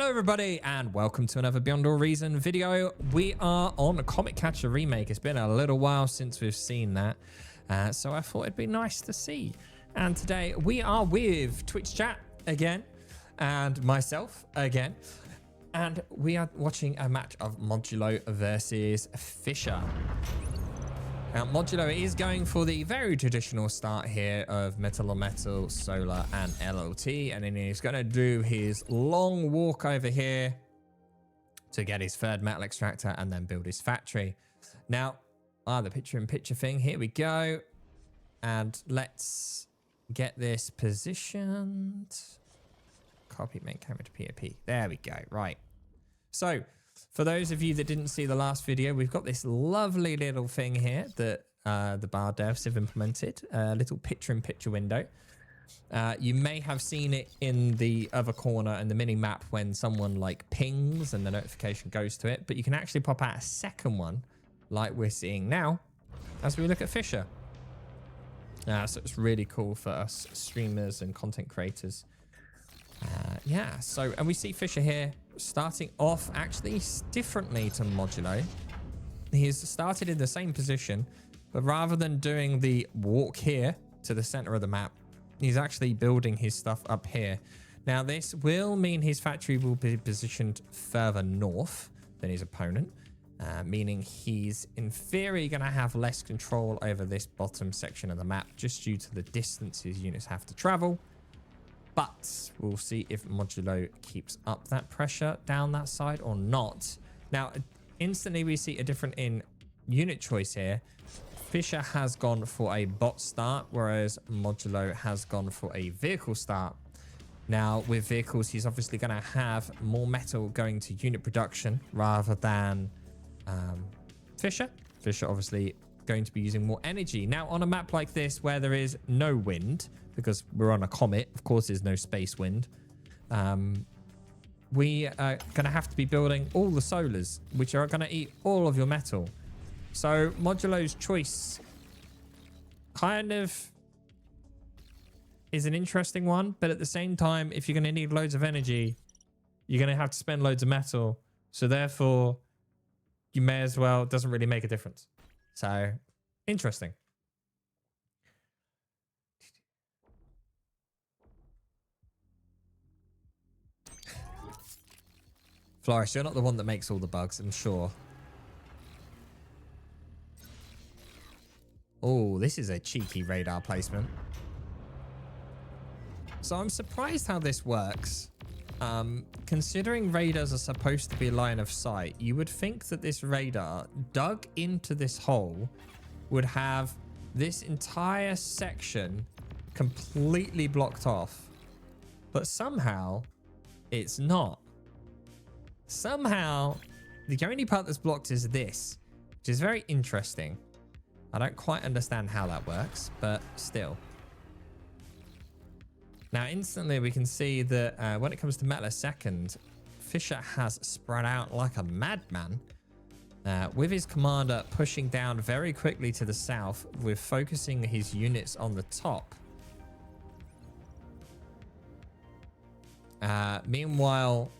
everybody, and welcome to another Beyond All Reason video. We are on a Comet Catcher remake. It's been a little while since we've seen that, so I thought it'd be nice to see. And today we are with Twitch chat again, and myself again, and we are watching a match of Modulo versus Fisher. Now, Modulo is going for the very traditional start here of metal on metal, solar, and LLT. And then he's going to do his long walk over here to get his third metal extractor and then build his factory. Now, the picture-in-picture thing. Here we go. And let's get this positioned. Copy, make camera to POP. There we go. Right. So, for those of you that didn't see the last video, we've got this lovely little thing here that the bar devs have implemented, a little picture-in-picture window. You may have seen it in the other corner in the mini-map when someone like pings and the notification goes to it, but you can actually pop out a second one like we're seeing now as we look at Fisher. So it's really cool for us streamers and content creators. Yeah, so, and we see Fisher here starting off actually differently to Modulo. He's started in the same position, but rather than doing the walk here to the center of the map, he's actually building his stuff up here. Now, this will mean his factory will be positioned further north than his opponent, meaning he's in theory going to have less control over this bottom section of the map just due to the distance his units have to travel. But we'll see if Modulo keeps up that pressure down that side or not. Now, instantly we see a different in unit choice here. Fisher has gone for a bot start, whereas Modulo has gone for a vehicle start. Now, with vehicles, he's obviously going to have more metal going to unit production rather than Fisher. Fisher obviously going to be using more energy. Now, on a map like this where there is no wind, because we're on a comet, of course there's no space wind, we are going to have to be building all the solars, which are going to eat all of your metal. So Modulo's choice kind of is an interesting one, but at the same time, if you're going to need loads of energy, you're going to have to spend loads of metal. So therefore, you may as well, it doesn't really make a difference. So, interesting. Flourish, you're not the one that makes all the bugs, I'm sure. Oh, this is a cheeky radar placement. So I'm surprised how this works. Considering radars are supposed to be line of sight, you would think that this radar dug into this hole would have this entire section completely blocked off. But somehow it's not. Somehow the only part that's blocked is this, which is very interesting. I don't quite understand how that works, but still. Now, instantly we can see that when it comes to metal a second, Fisher has spread out like a madman, with his commander pushing down very quickly to the south, with focusing his units on the top. Meanwhile,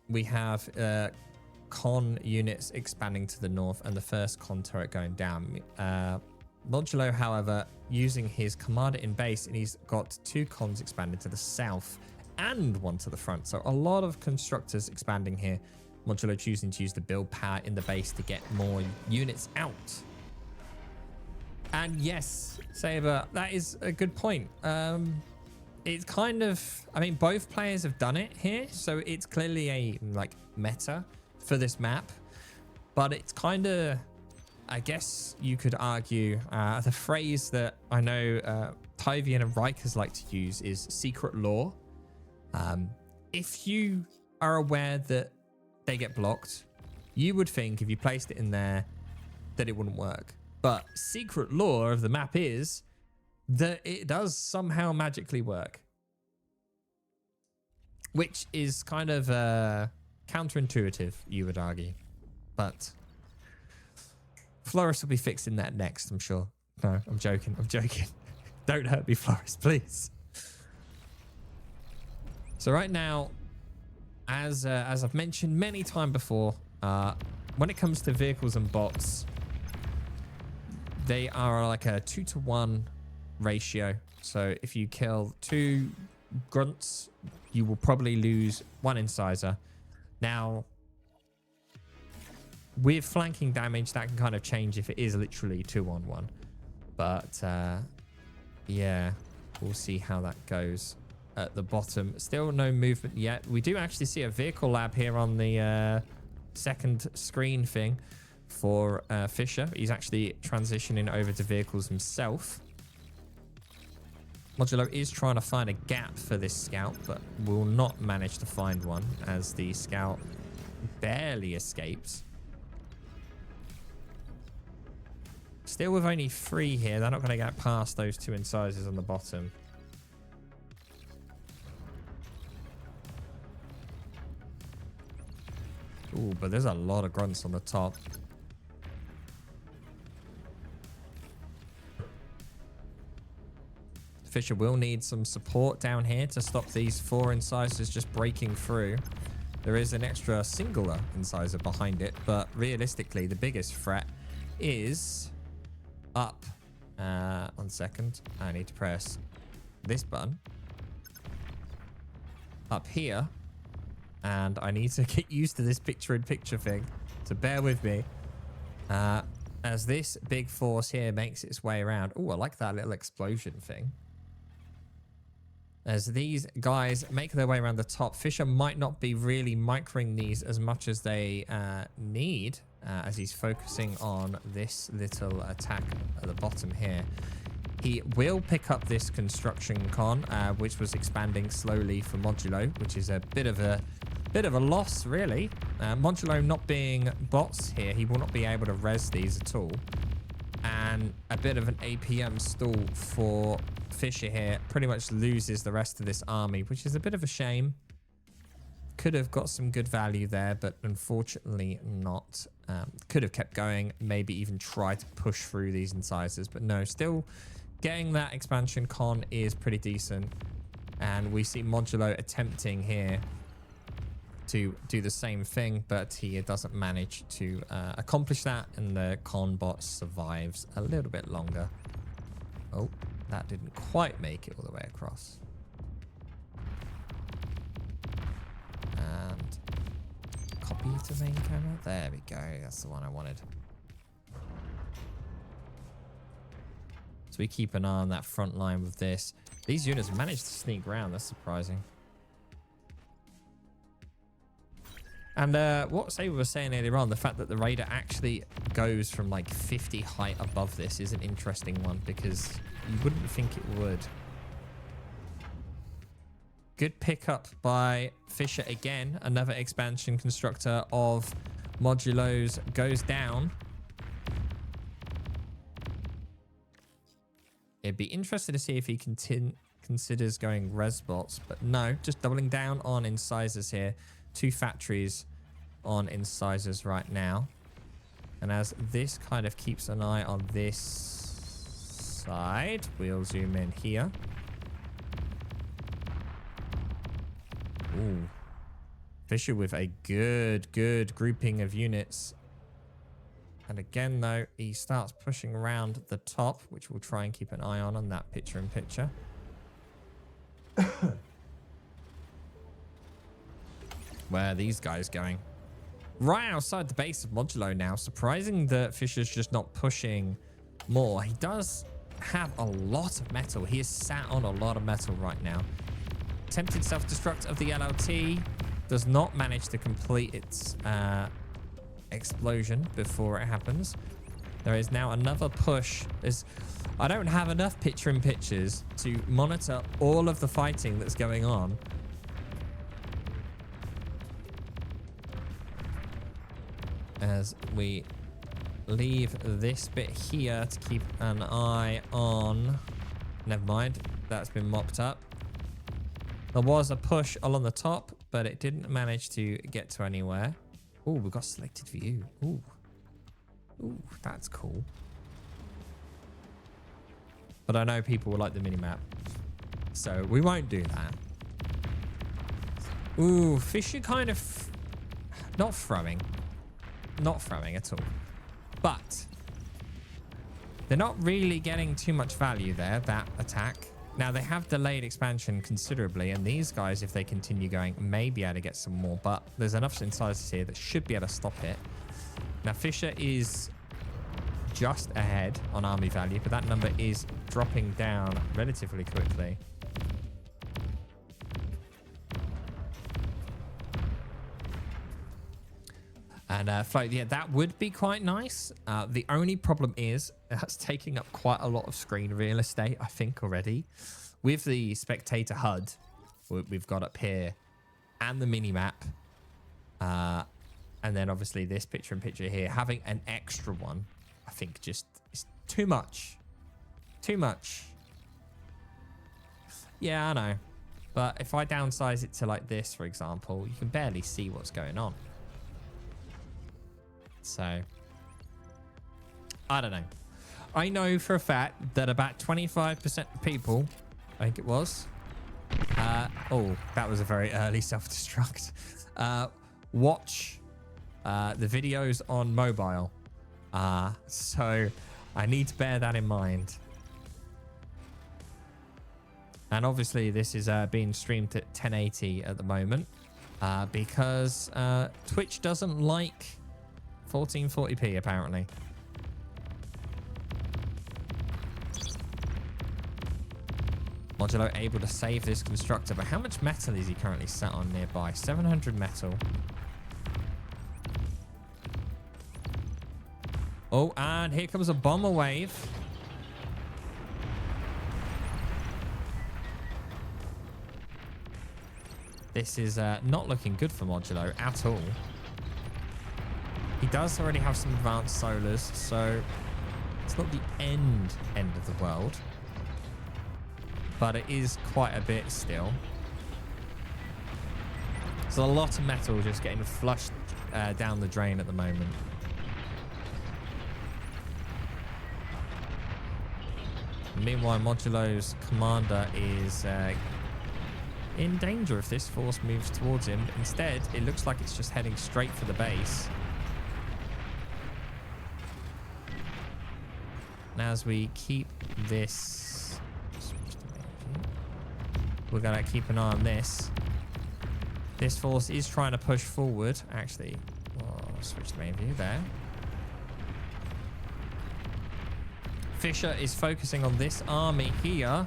we have con units expanding to the north and the first con turret going down. Modulo, however, using his commander in base, and he's got two cons expanded to the south and one to the front. So a lot of constructors expanding here. Modulo choosing to use the build power in the base to get more units out. And yes, Saber, that is a good point. It's kind of, I mean, both players have done it here. So it's clearly a like meta for this map, but it's kind of, I guess you could argue the phrase that I know Tyvian and Rikers like to use is secret law. If you are aware that they get blocked, you would think if you placed it in there that it wouldn't work. But secret law of the map is that it does somehow magically work. Which is kind of counterintuitive, you would argue. But Floris will be fixing that next, I'm sure. No, I'm joking. I'm joking. Don't hurt me, Floris, please. So right now, as I've mentioned many times before, when it comes to vehicles and bots, they are like a 2-to-1 ratio. So if you kill 2 grunts, you will probably lose 1 incisor. Now, with flanking damage, that can kind of change if it is literally 2-on-1. But yeah, we'll see how that goes. At the bottom, still no movement yet. We do actually see a vehicle lab here on the second screen thing for Fisher. He's actually transitioning over to vehicles himself. Modulo is trying to find a gap for this scout, but will not manage to find one as the scout barely escapes. Still with only 3 here. They're not going to get past those 2 incisors on the bottom. Ooh, but there's a lot of grunts on the top. Fisher will need some support down here to stop these 4 incisors just breaking through. There is an extra singular incisor behind it, but realistically, the biggest threat is up. 1 second. I need to press this button. Up here. And I need to get used to this picture-in-picture thing. So bear with me. As this big force here makes its way around. Oh, I like that little explosion thing. As these guys make their way around the top, Fisher might not be really microing these as much as they need. As he's focusing on this little attack at the bottom here. He will pick up this construction con, which was expanding slowly for Modulo, which is a bit of a loss, really. Modulo not being bots here, he will not be able to res these at all. And a bit of an APM stall for Fisher here. Pretty much loses the rest of this army, which is a bit of a shame. Could have got some good value there, but unfortunately not. Could have kept going, maybe even tried to push through these incisors, but no, still getting that expansion con is pretty decent. And we see Modulo attempting here to do the same thing, but he doesn't manage to accomplish that, and the con bot survives a little bit longer. Oh, that didn't quite make it all the way across. And copy to main camera. There we go. That's the one I wanted. So we keep an eye on that front line with this. These units managed to sneak around. That's surprising. And what Saber was saying earlier on, the fact that the Raider actually goes from like 50 height above this is an interesting one, because you wouldn't think it would. Good pickup by Fisher again. Another expansion constructor of Modulo's goes down. It'd be interesting to see if he considers going res bots, but no, just doubling down on incisors here. 2 factories on incisors right now. And as this kind of keeps an eye on this side, we'll zoom in here. Ooh. Fisher with a good grouping of units. And again, though, he starts pushing around the top, which we'll try and keep an eye on that picture-in-picture. Where are these guys going? Right outside the base of Modulo now. Surprising that Fisher's just not pushing more. He does have a lot of metal. He is sat on a lot of metal right now. Attempted self-destruct of the LLT. Does not manage to complete its explosion before it happens. There is now another push. I don't have enough picture-in-pictures to monitor all of the fighting that's going on. As we leave this bit here to keep an eye on. Never mind, that's been mopped up. There was a push along the top, but it didn't manage to get to anywhere. Oh, we've got selected view. Ooh. Ooh, that's cool. But I know people will like the minimap, so we won't do that. Ooh, Fisher kind of not throwing at all, but they're not really getting too much value there, that attack. Now they have delayed expansion considerably, and these guys, if they continue going, may be able to get some more, but there's enough incisors here that should be able to stop it. Now Fisher is just ahead on army value, but that number is dropping down relatively quickly. And float, yeah, that would be quite nice. The only problem is that's taking up quite a lot of screen real estate, I think, already. With the spectator HUD we've got up here and the mini map, and then obviously this picture-in-picture here, having an extra one, I think just is too much. Too much. Yeah, I know. But if I downsize it to like this, for example, you can barely see what's going on. So, I don't know. I know for a fact that about 25% of people, I think it was, oh, that was a very early self-destruct, watch the videos on mobile. So, I need to bear that in mind. And obviously, this is being streamed at 1080 at the moment because Twitch doesn't like 1440p apparently. Modulo able to save this constructor, but how much metal is he currently sat on nearby? 700 metal. Oh, and here comes a bomber wave. This is not looking good for Modulo at all. He does already have some advanced solars, so it's not the end of the world. But it is quite a bit still. There's a lot of metal just getting flushed down the drain at the moment. Meanwhile, Modulo's commander is in danger if this force moves towards him. Instead, it looks like it's just heading straight for the base. Now, as we keep this, we're going to keep an eye on this. This force is trying to push forward. Actually, I'll switch to main view there. Fisher is focusing on this army here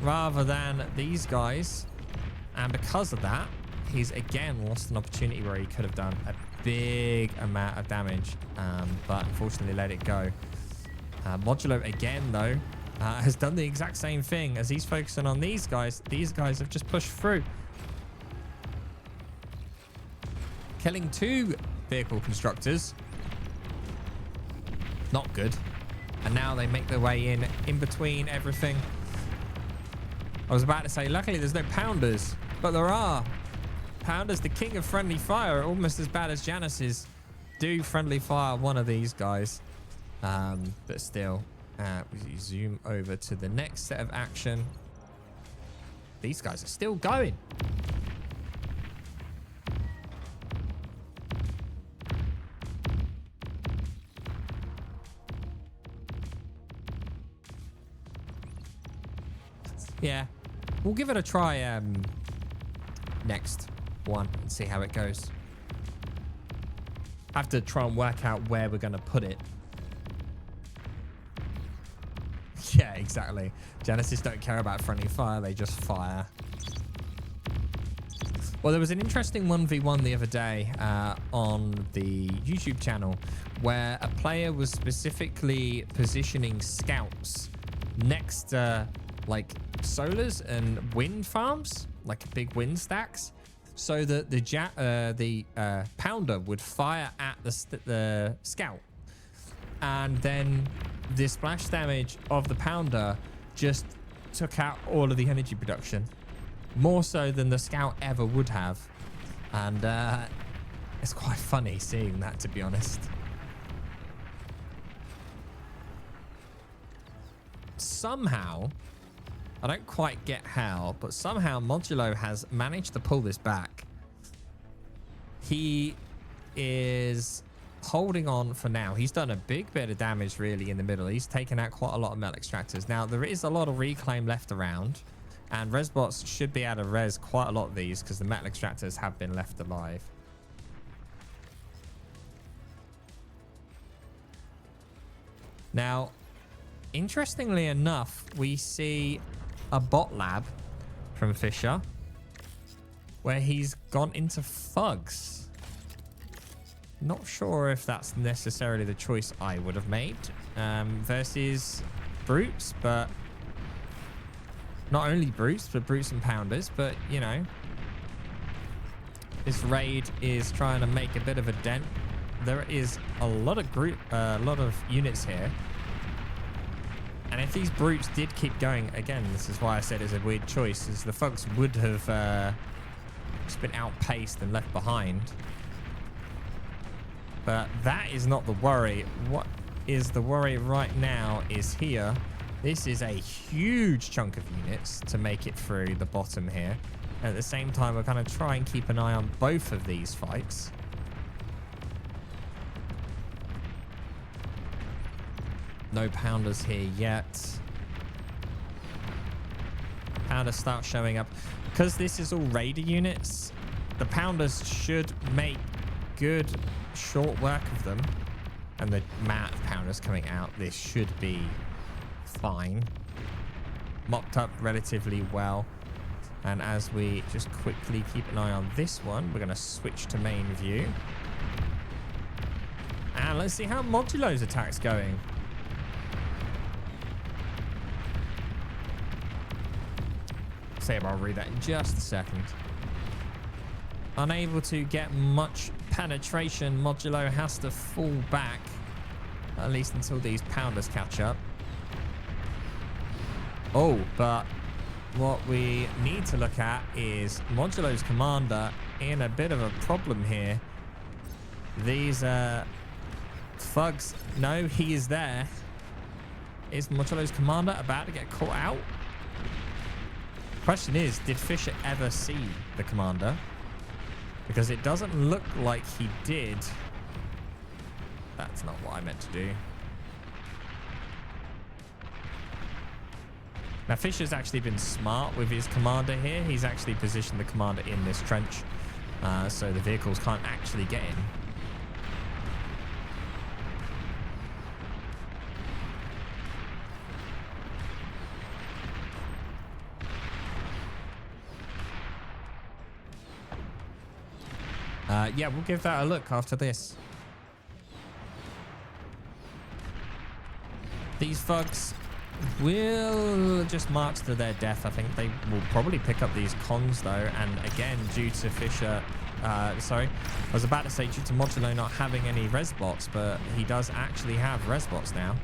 rather than these guys. And because of that, he's again lost an opportunity where he could have done a big amount of damage, but unfortunately let it go. Modulo again, though, has done the exact same thing as he's focusing on these guys. These guys have just pushed through, killing 2 vehicle constructors. Not good. And now they make their way in between everything. I was about to say, luckily there's no pounders, but there are. Pounders, the king of friendly fire, almost as bad as Janice's. Do friendly fire one of these guys. But still, we zoom over to the next set of action. These guys are still going. Yeah, we'll give it a try next one and see how it goes. Have to try and work out where we're going to put it. Yeah, exactly. Genesis don't care about friendly fire, they just fire. Well, there was an interesting 1v1 the other day on the YouTube channel where a player was specifically positioning scouts next to like solars and wind farms, like big wind stacks, so that the pounder would fire at the scout, and then the splash damage of the pounder just took out all of the energy production, more so than the scout ever would have. And it's quite funny seeing that, to be honest. Somehow, I don't quite get how, but somehow Modulo has managed to pull this back he is holding on for now. He's done a big bit of damage really in the middle. He's taken out quite a lot of metal extractors. Now, there is a lot of reclaim left around, and resbots should be able to res quite a lot of these because the metal extractors have been left alive. Now, interestingly enough, we see a bot lab from Fisher where he's gone into thugs. Not sure if that's necessarily the choice I would have made versus brutes, but not only brutes, but brutes and pounders. But, you know, this raid is trying to make a bit of a dent. There is a lot of units here. And if these brutes did keep going, again, this is why I said it's a weird choice, is the thugs would have just been outpaced and left behind. But that is not the worry. What is the worry right now is here. This is a huge chunk of units to make it through the bottom here. At the same time, we're going to try and keep an eye on both of these fights. No pounders here yet. Pounders start showing up. Because this is all raider units, the pounders should make good short work of them. And the amount of pounders coming out, this should be fine. Mopped up relatively well. And as we just quickly keep an eye on this one, we're going to switch to main view. And let's see how Modulo's attack's going. I'll read that in just a second. Unable to get much penetration, Modulo has to fall back, at least until these pounders catch up. Oh, but what we need to look at is Modulo's commander in a bit of a problem here. These thugs, no, he is there. Is Modulo's commander about to get caught out? Question is, did Fisher ever see the commander? Because it doesn't look like he did. That's not what I meant to do. Now, Fisher's actually been smart with his commander here. He's actually positioned the commander in this trench, so the vehicles can't actually get in. Yeah, we'll give that a look after this. These thugs will just march to their death. I think they will probably pick up these cons, though. And again, due to Fisher... sorry, I was about to say due to Modulo not having any res bots, but he does actually have res bots now.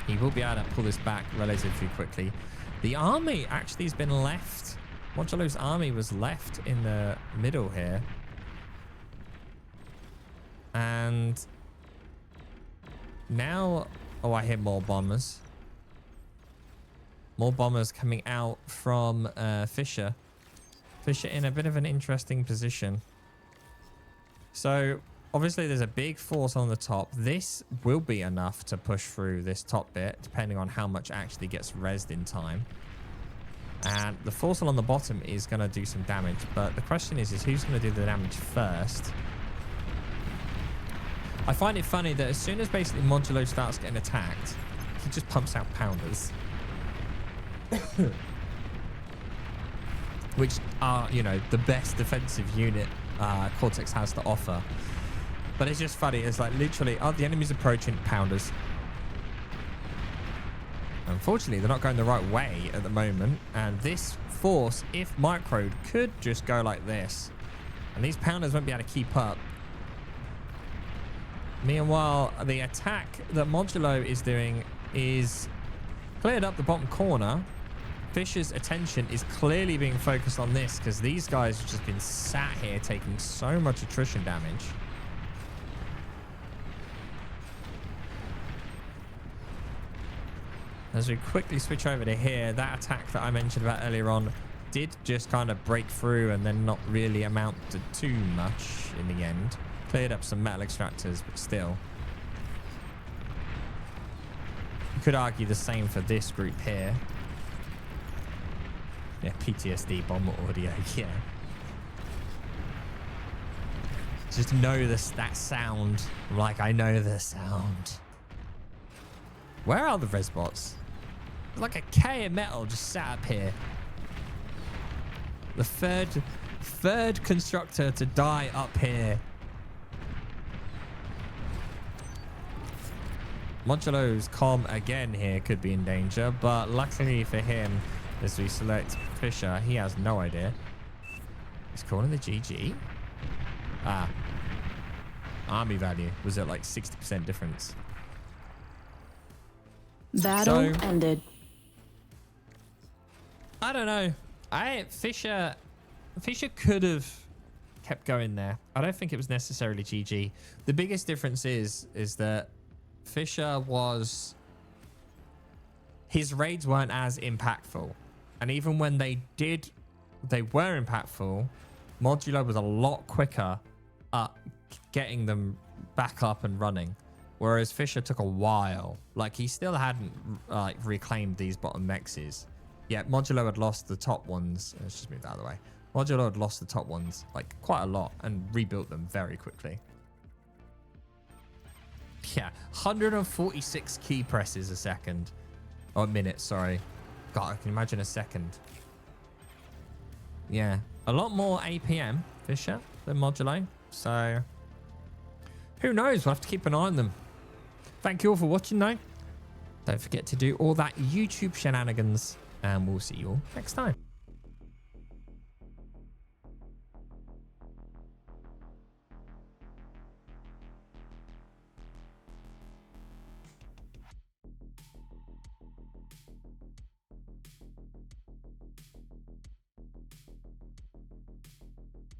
He will be able to pull this back relatively quickly. The army actually has been left... Modulo's army was left in the middle here. And now... Oh, I hear more bombers. More bombers coming out from Fisher. Fisher in a bit of an interesting position. So, obviously there's a big force on the top. This will be enough to push through this top bit, depending on how much actually gets rezzed in time. And the force on the bottom is going to do some damage. But the question is who's going to do the damage first? I find it funny that as soon as basically Modulo starts getting attacked, he just pumps out pounders. Which are, you know, the best defensive unit Cortex has to offer. But it's just funny. It's like literally, oh, the enemy's approaching, pounders. Unfortunately, they're not going the right way at the moment. And this force, if microed, could just go like this. And these pounders won't be able to keep up. Meanwhile, the attack that Modulo is doing is cleared up the bottom corner. Fisher's attention is clearly being focused on this because these guys have just been sat here taking so much attrition damage. As we quickly switch over to here, that attack that I mentioned about earlier on did just kind of break through and then not really amount to too much in the end. Cleared up some metal extractors, but still. You could argue the same for this group here. Yeah, PTSD bomber audio, yeah. Just know that sound like I know the sound. Where are the res bots? There's like a K of metal just sat up here. The third constructor to die up here. Modulo's comm again here could be in danger, but luckily for him, as we select Fisher, he has no idea. He's calling the GG. Ah. Army value was at like 60% difference. Battle ended. I don't know. Fisher could have kept going there. I don't think it was necessarily GG. The biggest difference is that Fisher was... his raids weren't as impactful. And even when they were impactful, Modulo was a lot quicker at getting them back up and running. Whereas Fisher took a while. Like, he still hadn't reclaimed these bottom mexes. Yeah, Modulo had lost the top ones. Let's just move that out of the way. Modulo had lost the top ones like quite a lot and rebuilt them very quickly. Yeah, 146 key presses a second. Oh, a minute, sorry. God, I can imagine a second. Yeah, a lot more APM, Fisher, than Modulo. So, who knows? We'll have to keep an eye on them. Thank you all for watching, though. Don't forget to do all that YouTube shenanigans, and we'll see you all next time.